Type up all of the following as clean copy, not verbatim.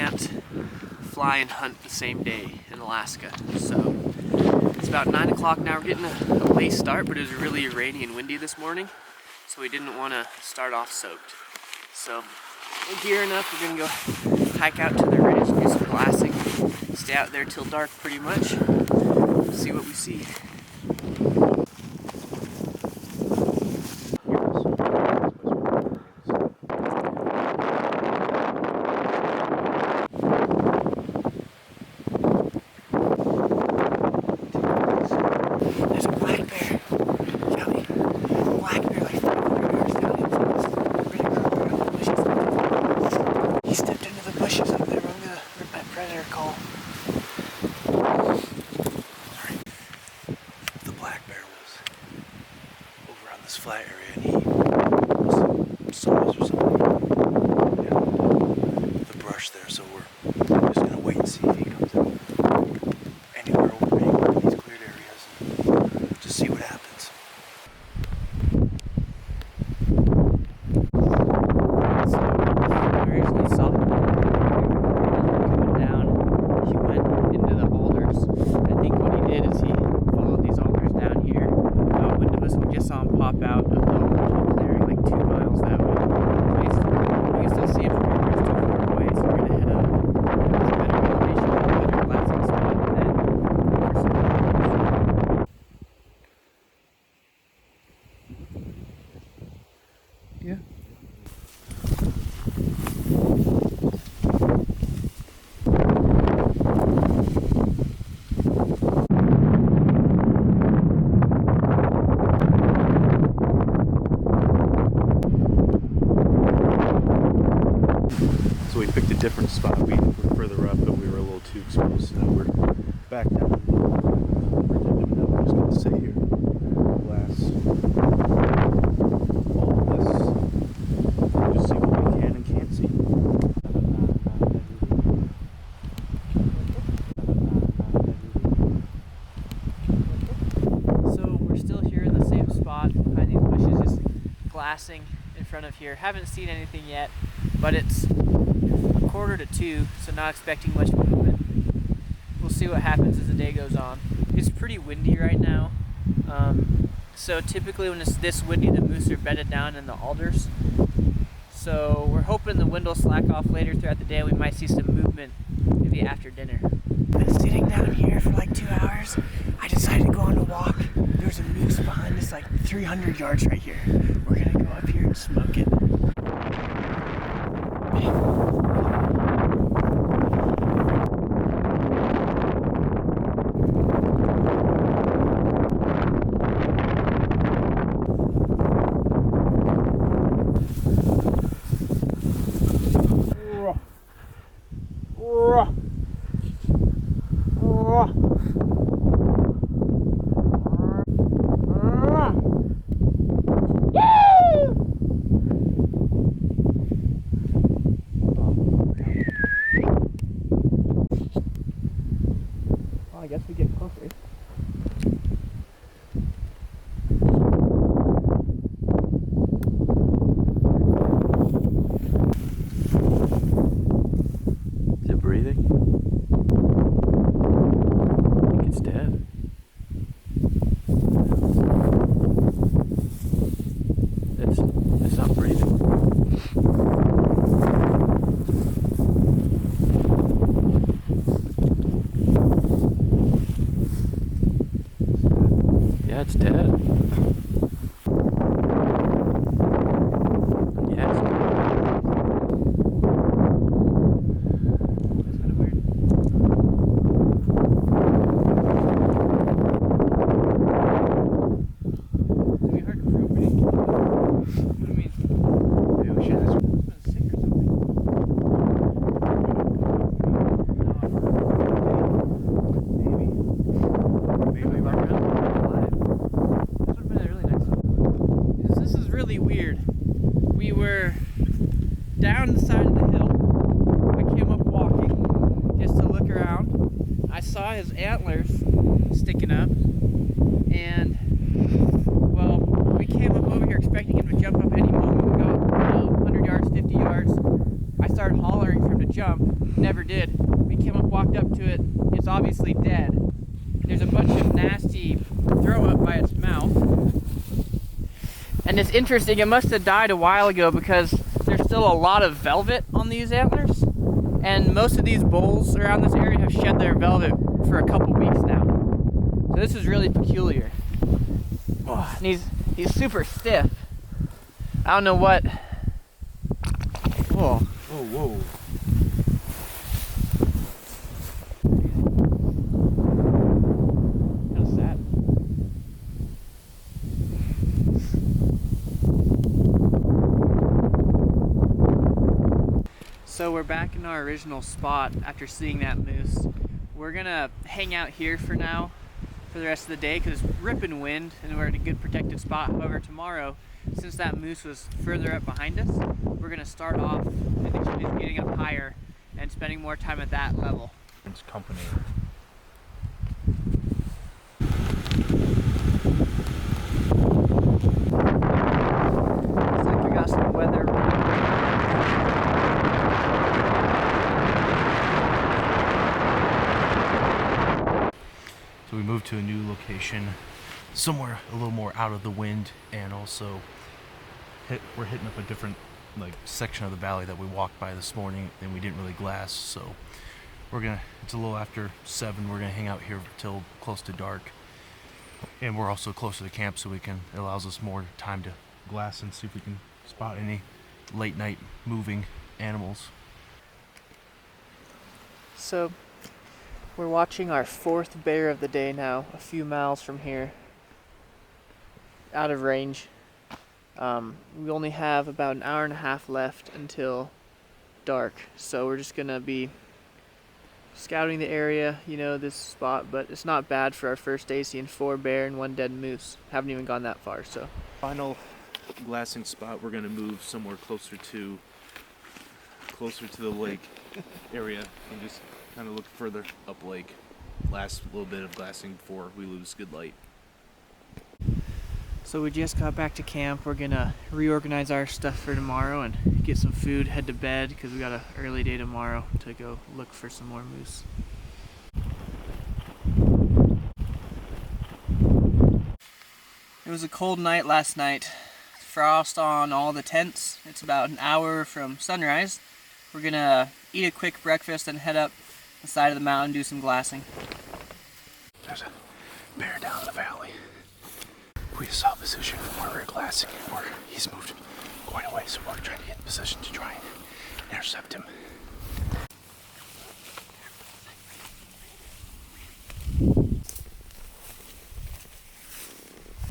can't fly and hunt the same day in Alaska. So it's about 9 o'clock now. We're getting a late start, but it was really rainy and windy this morning, so we didn't want to start off soaked. So we're gearing up. We're gonna go hike out to the ridge, do some glassing, stay out there till dark pretty much, see what we see. This flat area, and he saw us or something. Yeah, the brush there, so we're just gonna wait and see if he comes out anywhere over any of these cleared areas and just see what happens. So I originally saw him coming down. He went into the alders. I think what he did is he followed these alders down here. Wind of us, we just saw him pop out of the alders there, like 2 miles that way. We can still see him from here, it's too far away, so we're gonna head up. It's a better elevation, a better relaxing spot, and then yeah. So we picked a different spot. We were further up, but we were a little too exposed, so now we're back down. We're just going to sit here, glass all of this, just see what we can and can't see. So we're still here in the same spot behind these bushes, just glassing in front of here. Haven't seen anything yet, but it's 1:45, so not expecting much movement. We'll see what happens as the day goes on. It's pretty windy right now, so typically when it's this windy, the moose are bedded down in the alders. So we're hoping the wind will slack off later throughout the day. We might see some movement maybe after dinner. Been sitting down here for like 2 hours. I decided to go on a walk. There's a moose behind us, like 300 yards right here. We're gonna go up here and smoke it. I guess we get closer. Is it breathing? I think it's dead. It's not breathing. Yeah, it's dead. Yeah, it's dead. That's kind of weird. It's gonna be hard to prove, right? What do you mean? Maybe we should. It's been sick or something. Maybe. Maybe we're alive. This would have been a really nice one. This is really weird. We were down the side of the hill. I came up walking just to look around. I saw his antlers sticking up, and well, we came up over here expecting him to jump up any moment. We got 100 yards, 50 yards. I started hollering for him to jump. Never did. We came up, walked up to it. It's obviously dead. There's a bunch of nasty throw up by its mouth. And it's interesting, it must have died a while ago because there's still a lot of velvet on these antlers. And most of these bulls around this area have shed their velvet for a couple weeks now. So this is really peculiar. Oh, and he's super stiff. I don't know what. Whoa. Whoa, whoa. Kind of sad. So we're back in our original spot after seeing that moose. We're gonna hang out here for now for the rest of the day because it's ripping wind and we're in a good protected spot. However, tomorrow, since that moose was further up behind us, we're gonna start off, I think she's getting up higher and spending more time at that level. It's company. Looks like we got some weather. So we moved to a new location, somewhere a little more out of the wind, and also we're hitting up a different section of the valley that we walked by this morning and we didn't really glass. So it's a little after 7. We're gonna hang out here till close to dark, and we're also closer to camp, so it allows us more time to glass and see if we can spot any late night moving animals. So we're watching our 4th bear of the day now, a few miles from here, out of range. We only have about an hour and a half left until dark, so we're just gonna be scouting the area, this spot, but it's not bad for our first day seeing 4 bear and 1 dead moose. Haven't even gone that far, so. Final glassing spot, we're gonna move somewhere closer to the lake area and just kind of look further up lake. Last little bit of glassing before we lose good light. So we just got back to camp. We're gonna reorganize our stuff for tomorrow and get some food, head to bed because we got an early day tomorrow to go look for some more moose. It was a cold night last night. Frost on all the tents. It's about an hour from sunrise. We're gonna eat a quick breakfast and head up the side of the mountain, do some glassing. There's a bear down in the valley. We saw position where we were glassing, or he's moved quite a way, so we're trying to get in position to try and intercept him.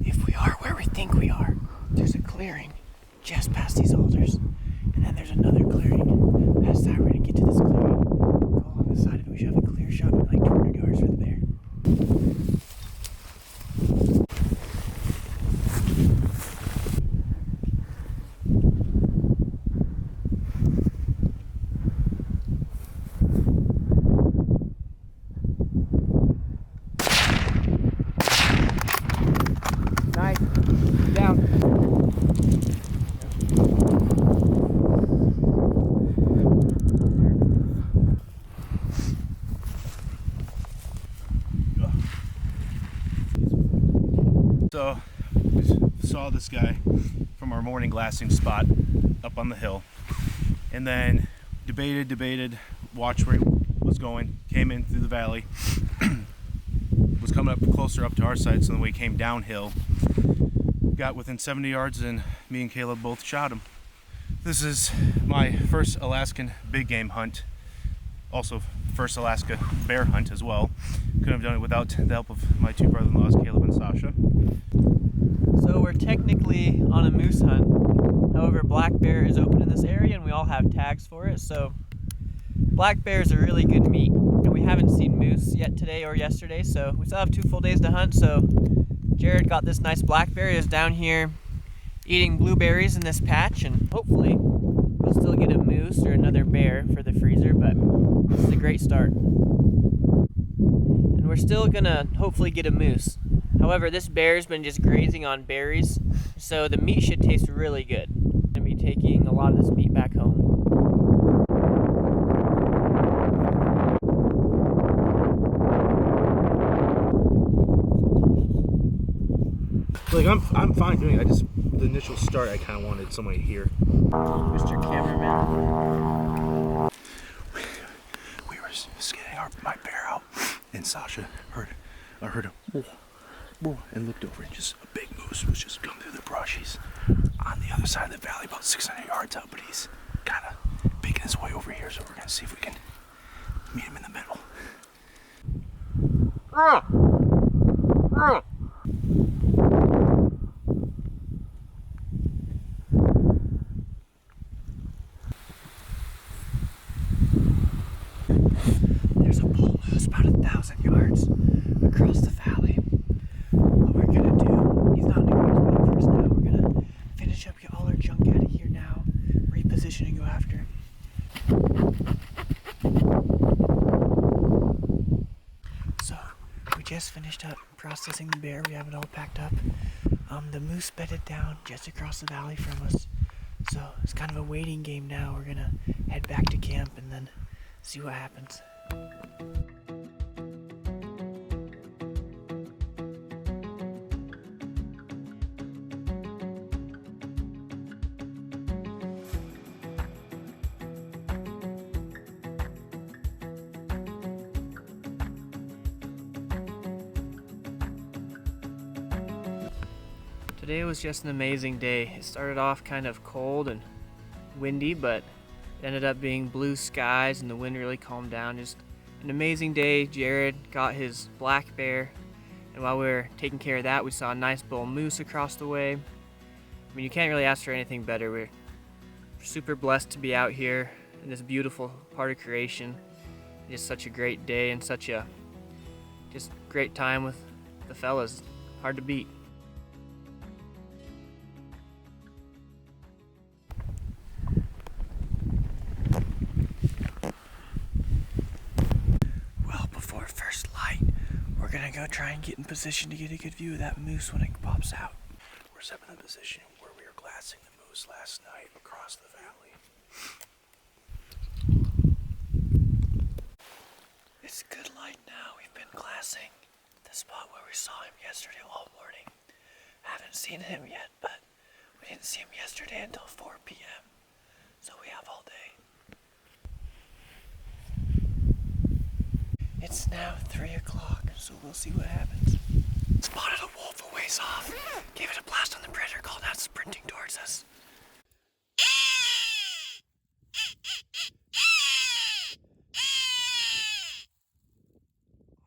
If we are where we think we are, there's a clearing just past these alders, and then there's another clearing. Past that, we're gonna get to this clearing. Go along the side of it. We should have a clear shot of like 200 yards for the bear. Nice. Down. So we saw this guy from our morning glassing spot up on the hill, and then debated, watched where he was going, came in through the valley, was coming up closer up to our side, so then we came downhill, got within 70 yards, and me and Caleb both shot him. This is my first Alaskan big game hunt, also first Alaska bear hunt as well. Couldn't have done it without the help of my 2 brother-in-laws, Caleb and Sasha. So we're technically on a moose hunt. However, black bear is open in this area and we all have tags for it. So black bears are really good meat, and we haven't seen moose yet today or yesterday. So we still have 2 full days to hunt. So Jared got this nice black bear. He is down here eating blueberries in this patch, and hopefully we'll still get a moose or another bear for the freezer, but this is a great start. And we're still gonna hopefully get a moose. However, this bear's been just grazing on berries, so the meat should taste really good. I'm gonna be taking a lot of this meat back home. Like I'm fine doing it. I just the initial start I kind of wanted somebody here. Mr. Cameraman. We were skinning my bear out, and Sasha heard him and looked over, and just a big moose was just coming through the brush. He's on the other side of the valley, about 600 yards out, but he's kind of making his way over here. So we're gonna see if we can meet him in the middle. There's a bull moose about 1,000 yards across the valley. What we're gonna do, he's not in a great spot for us now. We're gonna finish up, get all our junk out of here now, reposition and go after him. So, we just finished up processing the bear. We have it all packed up. The moose bedded down just across the valley from us. So, it's kind of a waiting game now. We're gonna head back to camp and then see what happens. Today was just an amazing day. It started off kind of cold and windy, but it ended up being blue skies and the wind really calmed down. Just an amazing day. Jared got his black bear, and while we were taking care of that, we saw a nice bull moose across the way. I mean, you can't really ask for anything better. We're super blessed to be out here in this beautiful part of creation. Just such a great day and such a just great time with the fellas. Hard to beat. We're gonna go try and get in position to get a good view of that moose when it pops out. We're set in the position where we were glassing the moose last night across the valley. It's good light now. We've been glassing the spot where we saw him yesterday all morning. Haven't seen him yet, but we didn't see him yesterday until 4 p.m. So we have all day. It's now 3 o'clock, so we'll see what happens. Spotted a wolf a ways off. Gave it a blast on the predator call, now it's sprinting towards us.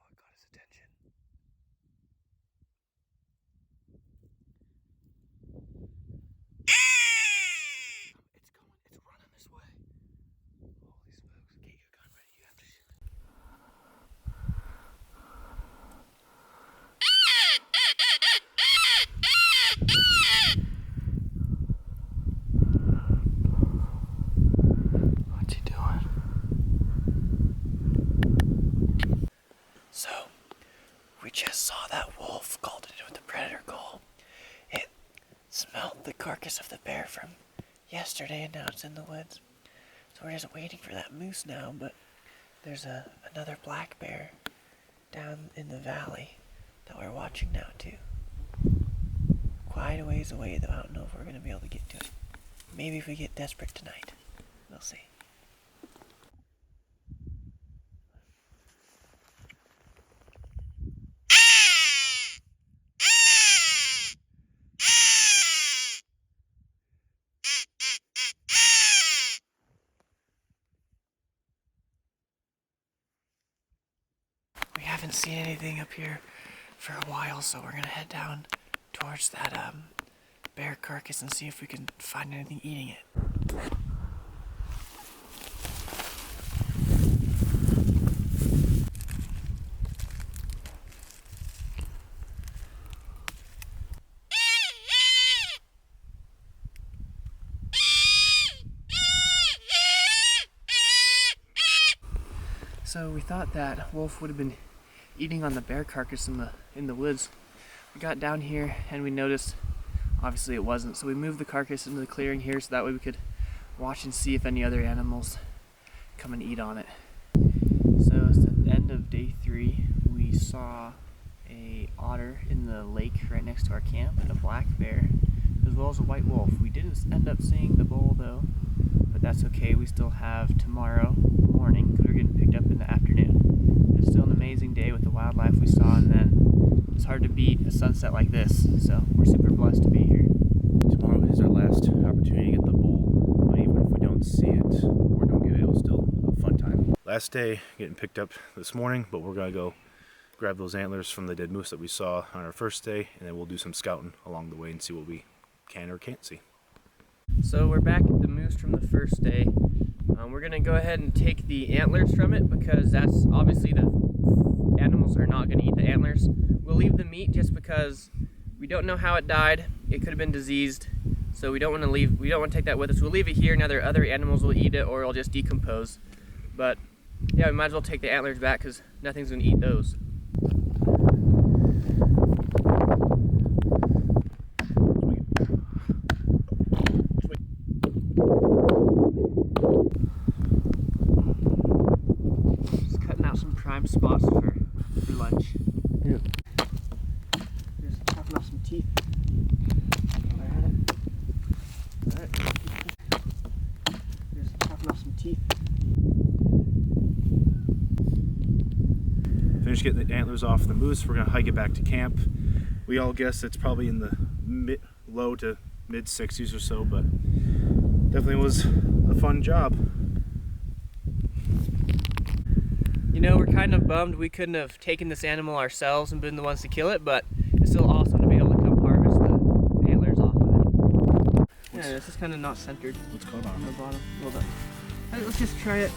Oh, it got his attention. It's running this way. Holy smokes, get your gun ready, you have to shoot it. What's he doing? So, we just saw that wolf called it with the predator call. It smelled the carcass of the bear from yesterday and now it's in the woods. So we're just waiting for that moose now, but there's another black bear down in the valley that we're watching now too. Quite a ways away though, I don't know if we're going to be able to get to it. Maybe if we get desperate tonight. We'll see. We haven't seen anything up here for a while, so we're gonna head down towards that bear carcass and see if we can find anything eating it. So we thought that wolf would have been eating on the bear carcass in the woods. We got down here and we noticed obviously it wasn't, so we moved the carcass into the clearing here so that way we could watch and see if any other animals come and eat on it. So it's at the end of day 3. We saw a otter in the lake right next to our camp and a black bear, as well as a white wolf. We didn't end up seeing the bull though, but that's okay. We still have tomorrow morning because we're getting picked up in the afternoon. It's still an amazing day with the wildlife we saw, and then it's hard to beat a sunset like this, so we're super blessed to be here. Tomorrow is our last opportunity to get the bull, but even if we don't see it or don't get it, it'll still a fun time. Last day getting picked up this morning, but we're gonna go grab those antlers from the dead moose that we saw on our first day, and then we'll do some scouting along the way and see what we can or can't see. So we're back at the moose from the first day. We're gonna go ahead and take the antlers from it because that's obviously the animals are not gonna eat the antlers. We'll leave the meat just because we don't know how it died. It could have been diseased, so we don't want to take that with us. We'll leave it here. Now there other animals will eat it or it'll just decompose. But yeah, we might as well take the antlers back because nothing's gonna eat those. Just cutting out some prime spots for lunch. Yeah. Just chopping off some teeth. Alright. Just chopping off some teeth. Finish getting the antlers off the moose. We're gonna hike it back to camp. We all guess it's probably in the low to mid 60s or so, but definitely was a fun job. You know, we're kind of bummed we couldn't have taken this animal ourselves and been the ones to kill it, but it's still awesome to be able to come harvest the antlers off of it. Yeah, this is kind of not centered. What's called On the bottom. Well done. Alright, let's just try it.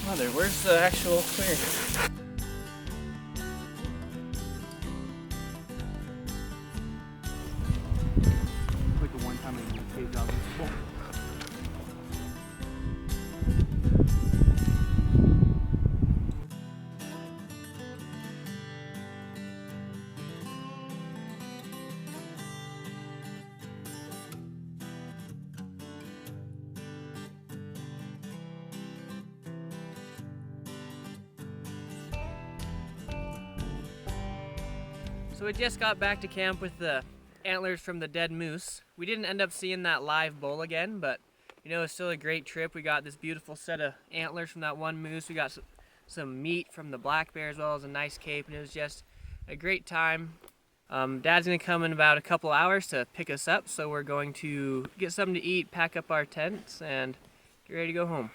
Mother, where's the actual clearing? Like the one time I caved out this bull. So we just got back to camp with the antlers from the dead moose. We didn't end up seeing that live bull again, but you know, it's still a great trip. We got this beautiful set of antlers from that one moose. We got some meat from the black bear as well as a nice cape, and it was just a great time. Dad's gonna come in about a couple hours to pick us up, so we're going to get something to eat, pack up our tents, and get ready to go home.